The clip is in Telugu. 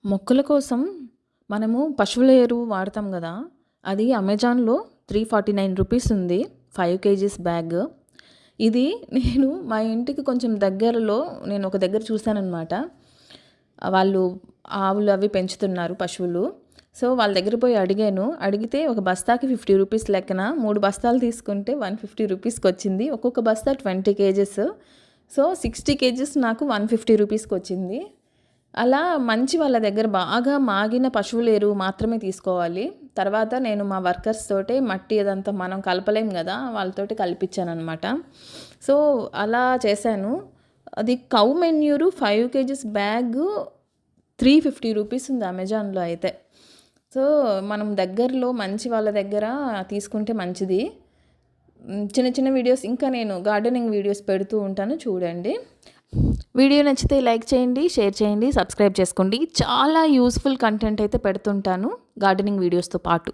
మొక్కల కోసం మనము పశువుల ఎరువు వాడతాం కదా! అది అమెజాన్‌లో 349 రూపీస్ ఉంది. 5 కేజీస్ బ్యాగ్. ఇది నేను మా ఇంటికి కొంచెం దగ్గరలో నేను ఒక దగ్గర చూసాననమాట. వాళ్ళు ఆవులు అవి పెంచుతున్నారు పశువులు. సో, వాళ్ళ దగ్గర పోయి అడిగాను. అడిగితే ఒక బస్తాకి 50 రూపీస్ లెక్కన 3 బస్తాలు తీసుకుంటే 150 రూపీస్‌కొచ్చింది. ఒక్కొక్క బస్తా 20 కేజెస్. సో, 60 కేజెస్ నాకు 150 రూపీస్‌కొచ్చింది. అలా మంచి వాళ్ళ దగ్గర బాగా మాగిన పశువుల ఎరువు మాత్రమే తీసుకోవాలి. తర్వాత నేను మా వర్కర్స్ తోటే మట్టి అదంతా మనం కలపలేం గదా! వాళ్ళతోటి కలిపిచ్చాననమాట. సో, అలా చేశాను. అది cow manure 5 kgs bag 350 rupees ఉంది అమెజాన్‌లో అయితే. సో, మనం దగ్గరలో మంచి వాళ్ళ దగ్గర తీసుకుంటే మంచిది. చిన్న చిన్న వీడియోస్ ఇంకా నేను గార్డెనింగ్ వీడియోస్ పెడుతూ ఉంటాను చూడండి. వీడియో నచ్చితే లైక్ చేయండి, షేర్ చేయండి, సబ్స్క్రైబ్ చేసుకోండి. చాలా యూజ్‌ఫుల్ కంటెంట్ అయితే పెడుతుంటాను గార్డెనింగ్ వీడియోస్‌తో పాటు.